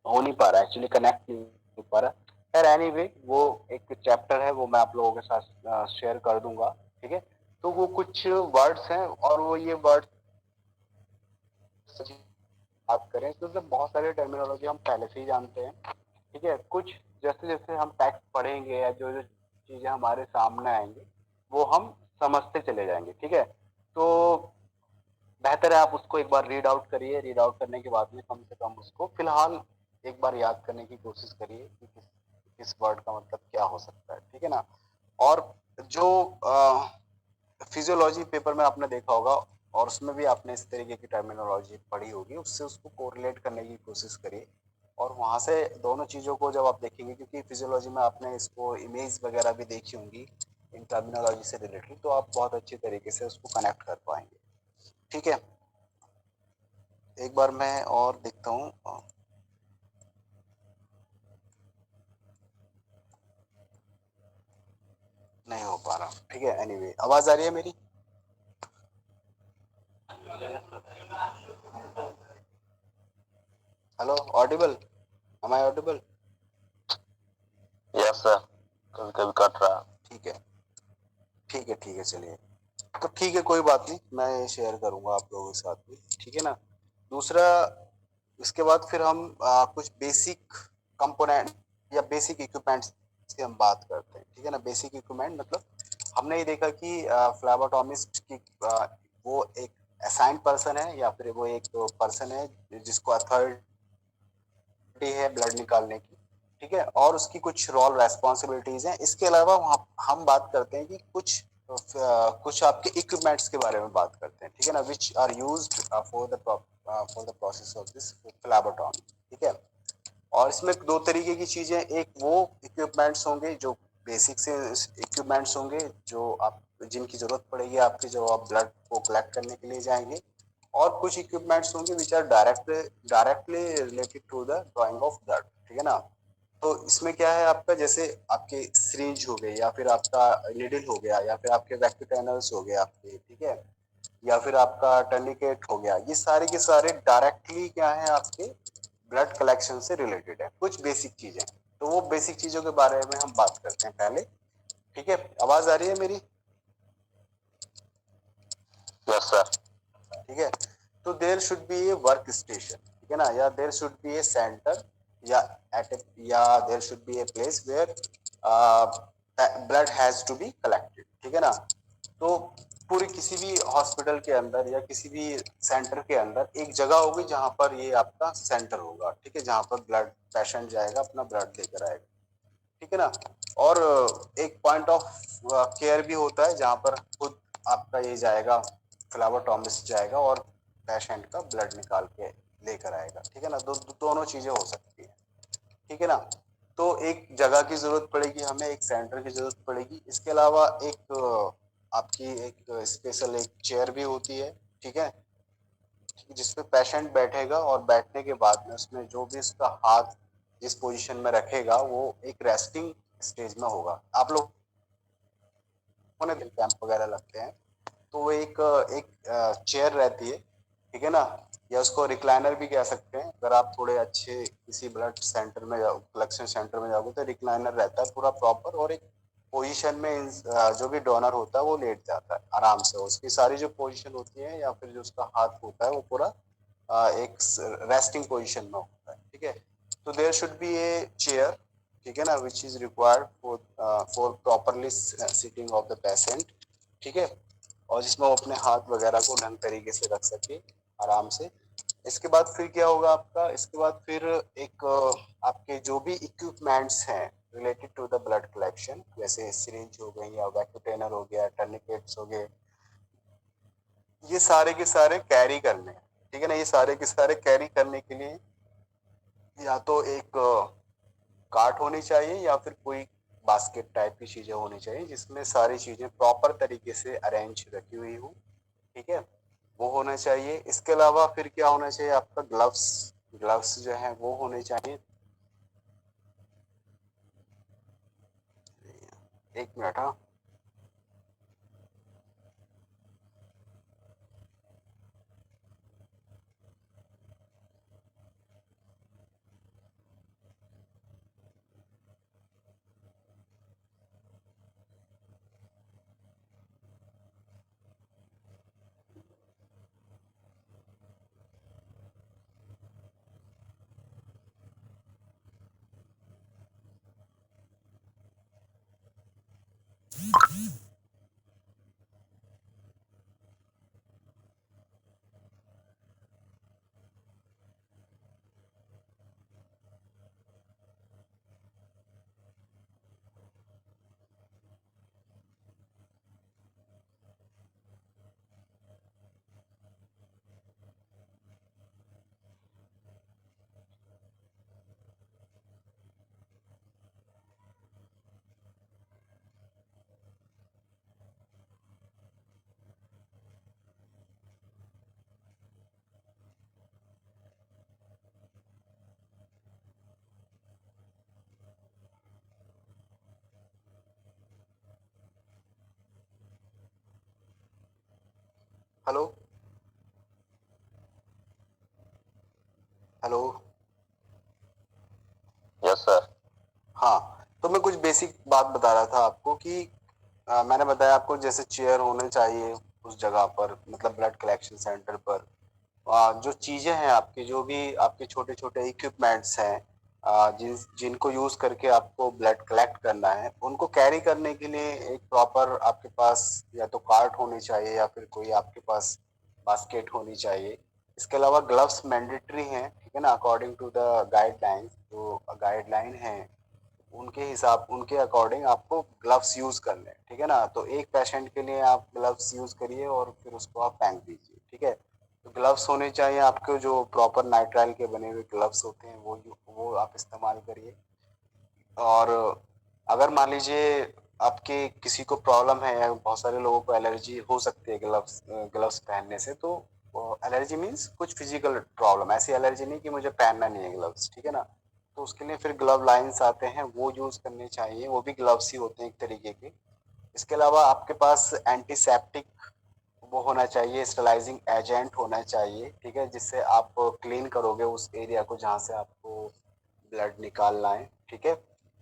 हो नहीं पा रहा, एक्चुअली कनेक्ट नहीं हो पा रहा। खैर एनीवे, वो एक चैप्टर है, वो मैं आप लोगों के साथ शेयर कर दूंगा। ठीक है, तो वो कुछ वर्ड्स हैं, और वो ये वर्ड बात करें तो बहुत सारे टर्मिनोलॉजी हम पहले से ही जानते हैं। ठीक है, कुछ जैसे जैसे हम टेक्स्ट पढ़ेंगे या जो जो चीजें हमारे सामने आएंगी वो हम समझते चले जाएंगे। ठीक है, तो बेहतर है आप उसको एक बार रीड आउट करिए, रीड आउट करने के बाद में कम से कम उसको फिलहाल एक बार याद करने की कोशिश करिए कि किस वर्ड का मतलब क्या हो सकता है। ठीक है ना, और जो फिजियोलॉजी पेपर में आपने देखा होगा और उसमें भी आपने इस तरीके की टर्मिनोलॉजी पढ़ी होगी, उससे उसको कोरिलेट करने की कोशिश करिए, और वहां से दोनों चीजों को जब आप देखेंगे, क्योंकि फिजियोलॉजी में आपने इसको इमेज वगैरह भी देखी होंगी इन टर्मिनोलॉजी से रिलेटेड, तो आप बहुत अच्छी तरीके से उसको कनेक्ट कर पाएंगे। ठीक है, एक बार मैं और देखता हूँ, नहीं हो पा रहा। ठीक है, एनीवे, आवाज आ रही है मेरी? Hello, audible? Am I audible? Yes sir, कभी कभी कट रहा। ठीक है, ठीक है, ठीक है, चलिए, तो ठीक है, कोई बात नहीं, मैं शेयर करूंगा आप लोगों के साथ भी। ठीक है ना। दूसरा, इसके बाद फिर हम कुछ बेसिक कंपोनेंट या बेसिक इक्विपमेंट्स की हम बात करते हैं। ठीक है ना, बेसिक इक्विपमेंट मतलब हमने ये देखा कि फ्लैबोटॉमिस्ट की वो एक असाइंड पर्सन है या फिर वो एक पर्सन है जिसको अथॉरिटी है ब्लड निकालने की, ठीक है, और उसकी कुछ रोल रेस्पॉन्सिबिलिटीज हैं। इसके अलावा वहाँ हम बात करते हैं कि कुछ आपके इक्विपमेंट्स के बारे में बात करते हैं, ठीक है ना, which are used for the process of this phlebotomy, ठीक है। और इसमें दो तरीके की चीजें, एक वो इक्विपमेंट्स होंगे जो बेसिक से इक्विपमेंट्स होंगे जो आप जिनकी जरूरत पड़ेगी आपकी जब आप ब्लड को कलेक्ट करने के लिए जाएंगे, और कुछ इक्विपमेंट्स होंगे which are directly related to the drawing of blood, ठीक है ना। तो इसमें क्या है आपका, जैसे आपके सिरिंज हो गए या फिर आपका नीडल हो गया या फिर आपके वैक्यूटेनल्स हो गए आपके, ठीक है, या फिर आपका टर्निकेट हो गया, ये सारे के सारे डायरेक्टली क्या है आपके ब्लड कलेक्शन से रिलेटेड है, कुछ बेसिक चीजें। तो वो बेसिक चीजों के बारे में हम बात करते हैं पहले, ठीक है। आवाज आ रही है मेरी? Yes sir. ठीक है। तो there should be a work station, ठीक है ना, या there should be a centre, या या there should be a place where blood has to be collected, ठीक है ना। तो पूरे किसी भी हॉस्पिटल के अंदर या किसी भी सेंटर के अंदर एक जगह होगी जहां पर ये आपका सेंटर होगा, ठीक है, जहां पर ब्लड पेशेंट जाएगा अपना ब्लड लेकर आएगा, ठीक है ना। और एक पॉइंट ऑफ केयर भी होता है जहां पर खुद आपका ये जाएगा, फ्लावोटॉमिस्ट जाएगा और पेशेंट का ब्लड निकाल के लेकर आएगा, ठीक है ना। दोनों चीजें हो सकती है, ठीक है ना। तो एक जगह की जरूरत पड़ेगी हमें, एक सेंटर की जरूरत पड़ेगी, इसके अलावा एक आपकी एक स्पेशल एक चेयर भी होती है, ठीक है, जिसपे पेशेंट बैठेगा और बैठने के बाद में उसमें जो भी उसका हाथ जिस पोजीशन में रखेगा वो एक रेस्टिंग स्टेज में होगा। आप लोगों ने कैंप वगैरह लगते हैं तो वो एक एक चेयर रहती है, ठीक है ना, या उसको रिक्लाइनर भी कह सकते हैं। अगर आप थोड़े अच्छे किसी ब्लड सेंटर में जाओ, कलेक्शन सेंटर में जाओगे तो रिक्लाइनर रहता है पूरा प्रॉपर, और एक पोजीशन में जो भी डोनर होता है वो लेट जाता है आराम से, उसकी सारी जो पोजीशन होती है या फिर जो उसका हाथ होता है वो पूरा एक रेस्टिंग पोजीशन में होता है, ठीक है। तो there should be a chair, ठीक है ना, which is required for properly sitting of the patient, ठीक है, और जिसमें वो अपने हाथ वगैरह को ढंग तरीके से रख सके आराम से। इसके बाद फिर क्या होगा आपका, इसके बाद फिर एक आपके जो भी इक्विपमेंट्स हैं related to the blood collection, जैसे सिरिंज हो गई या वैक्यूटेनर हो गया, टर्निकेट्स हो गए, ये सारे के सारे कैरी करने हैं, ठीक है ना। ये सारे के सारे कैरी करने के लिए या तो एक कार्ट होनी चाहिए या फिर कोई बास्केट टाइप की चीजें होनी चाहिए जिसमें सारी चीजें प्रॉपर तरीके से अरेंज रखी हुई हो, ठीक है, वो होना चाहिए। इसके अलावा फिर क्या होना चाहिए आपका, ग्लव्स, ग्लव्स जो है वो होने चाहिए। एक मिनट, हाँ। Hello, hello. Yes sir. हाँ, तो मैं कुछ बेसिक बात बता रहा था आपको कि मैंने बताया आपको जैसे चेयर होने चाहिए उस जगह पर, मतलब ब्लड कलेक्शन सेंटर पर। जो चीजें हैं आपकी, जो भी आपके छोटे छोटे इक्विपमेंट्स हैं, जिनको यूज करके आपको ब्लड कलेक्ट करना है, उनको कैरी करने के लिए एक प्रॉपर आपके पास या तो कार्ट होनी चाहिए या फिर कोई आपके पास बास्केट होनी चाहिए। इसके अलावा ग्लव्स मैंडेटरी हैं, ठीक है ना, अकॉर्डिंग टू द गाइडलाइंस। जो गाइडलाइन है उनके अकॉर्डिंग आपको ग्लव्स यूज करने हैं, ठीक है ना। तो एक पेशेंट के लिए आप ग्लव्स यूज करिए और फिर उसको आप फेंक दीजिए, ठीक है। तो ग्लव्स होने चाहिए आपके, जो प्रॉपर नाइट्राइल के बने हुए ग्लव्स होते हैं वो आप इस्तेमाल करिए। और अगर मान लीजिए आपके किसी को प्रॉब्लम है, या बहुत सारे लोगों को एलर्जी हो सकती है ग्लव्स पहनने से, तो एलर्जी मीन्स कुछ फिजिकल प्रॉब्लम, ऐसी एलर्जी नहीं कि मुझे पहनना नहीं है ग्लव्स, ठीक है ना। तो उसके लिए फिर ग्लव लाइन्स आते हैं, वो यूज करने चाहिए, वो भी ग्लव्स ही होते हैं एक तरीके के। इसके अलावा आपके पास एंटीसेप्टिक वो होना चाहिए, स्टरलाइजिंग एजेंट होना चाहिए, ठीक है, जिससे आप क्लीन करोगे उस एरिया को जहाँ से आपको ब्लड निकालना है, ठीक है।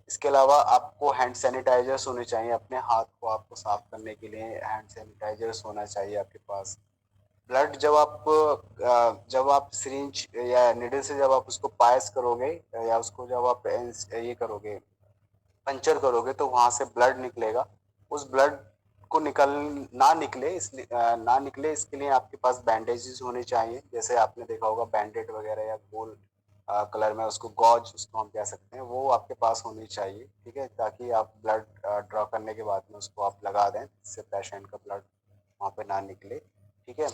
इसके अलावा आपको हैंड सैनिटाइजर्स होने चाहिए, अपने हाथ को आपको साफ करने के लिए हैंड सैनिटाइजर्स होना चाहिए आपके पास। ब्लड जब आप सिरिंज या निडल से जब आप उसको पास करोगे, या उसको जब आप ये करोगे, पंचर करोगे, तो वहां से ब्लड निकलेगा। उस ब्लड को ना निकले इसके लिए आपके पास बैंडेजेस होने चाहिए। जैसे आपने देखा होगा बैंडेड वगैरह, या गोल कलर में उसको गॉज उसको हम कह सकते हैं, वो आपके पास होनी चाहिए, ठीक है, ताकि आप ब्लड ड्रॉ करने के बाद में उसको आप लगा दें, जिससे पेशेंट का ब्लड वहाँ पे ना निकले, ठीक है।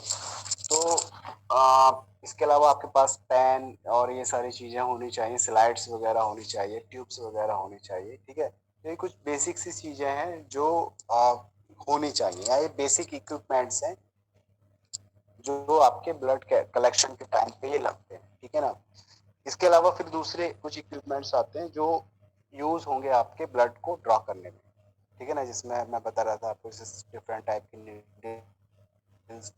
तो इसके अलावा आपके पास पेन और ये सारी चीजें होनी चाहिए, स्लाइड्स वगैरह होनी चाहिए, ट्यूब्स वगैरह होनी चाहिए, ठीक है। तो ये कुछ बेसिक सी चीजें हैं जो होनी चाहिए, या ये बेसिक इक्विपमेंट्स हैं जो आपके ब्लड कलेक्शन के टाइम पे ये लगते हैं, ठीक है ना। इसके अलावा फिर दूसरे कुछ इक्विपमेंट्स आते हैं जो यूज होंगे आपके ब्लड को ड्रॉ करने में, ठीक है ना, जिसमें मैं बता रहा था आपको डिफरेंट टाइप की needles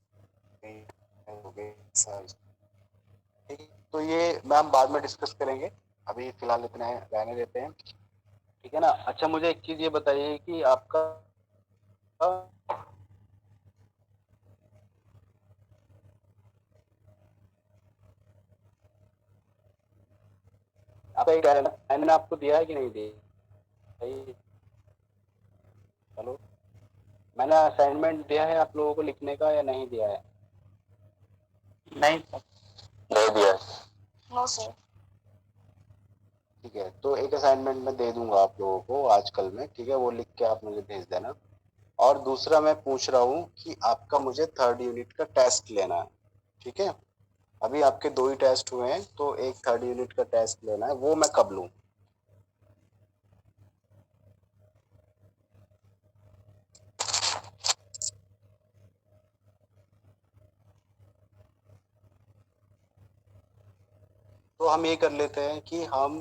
हो गए सर, ठीक है। तो ये मैम बाद में डिस्कस करेंगे, अभी फिलहाल इतना रहने देते हैं, ठीक है ना। अच्छा, मुझे एक चीज ये बताइए कि आपका मैंने आपको दिया है कि नहीं दिया? हेलो, मैंने असाइनमेंट दिया है आप लोगों को लिखने का या नहीं दिया है? नहीं नहीं दिया है। No, sir. ठीक है, तो एक असाइनमेंट मैं दे दूंगा आप लोगों को आजकल में, ठीक है, वो लिख के आप मुझे भेज देना। और दूसरा मैं पूछ रहा हूँ कि आपका मुझे 3rd यूनिट का टेस्ट लेना है, ठीक है। अभी आपके 2 ही टेस्ट हुए हैं, तो एक 3rd यूनिट का टेस्ट लेना है, वो मैं कब लूँ? तो हम ये कर लेते हैं कि हम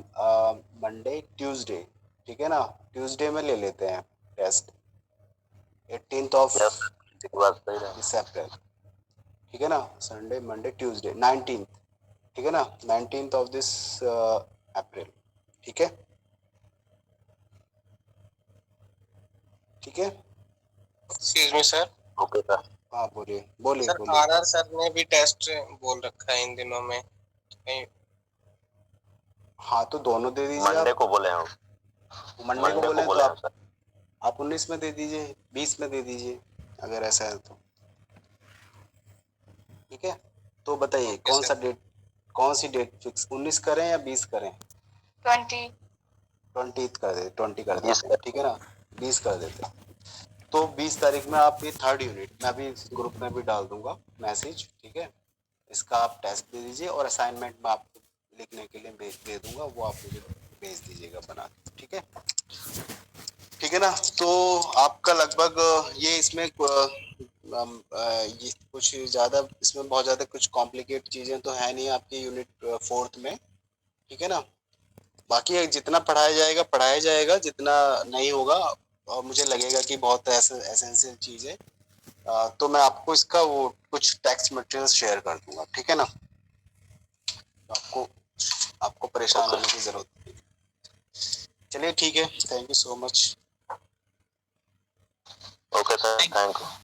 मंडे ट्यूसडे, ठीक है ना, ट्यूसडे में ले लेते हैं टेस्ट, 18th ऑफ दिस अप्रैल, ठीक है ना। संडे मंडे ट्यूसडे 19th, ठीक है ना, 19th ऑफ दिस अप्रैल, ठीक है, ठीक है। Excuse me sir. Okay sir. हाँ बोलिए बोलिए सर बोलिए। आरआर सर ने भी टेस्ट बोल रखा है इन दिनों में कहीं। हाँ तो दोनों दे दीजिए, मंडे आप को बोले हैं मंडे को बोले तो बोले हैं सर। आप 19 में दे दीजिए, 20 में दे दीजिए, अगर ऐसा है तो, ठीक है। तो बताइए ओके कौन सा सर। डेट, कौन सी डेट फिक्स, 19 करें या 20 करें? 20. 20 कर दे, 20 कर देते हैं, ठीक है ना, 20 कर देते हैं। तो 20 तारीख में आप ये 3rd यूनिट मैं अभी ग्रुप में भी डाल दूंगा मैसेज, ठीक है। इसका आप टेस्ट दे दीजिए और असाइनमेंट मैं आपको लिखने के लिए दे दूंगा, वो आप मुझे भेज दीजिएगा बना के, ठीक है, ठीक है ना। तो आपका लगभग ये इसमें ये कुछ ज़्यादा, इसमें बहुत ज़्यादा कुछ कॉम्प्लिकेट चीज़ें तो है नहीं आपकी यूनिट 4th में, ठीक है ना। बाकी जितना पढ़ाया जाएगा, जितना नहीं होगा और मुझे लगेगा कि बहुत एसेंशियल चीज़ है, तो मैं आपको इसका वो कुछ टेक्स्ट मटेरियल शेयर कर दूंगा, ठीक है ना। तो आपको परेशान होने की जरूरत नहीं। चलिए ठीक है, thank you so much. Okay sir, thank you.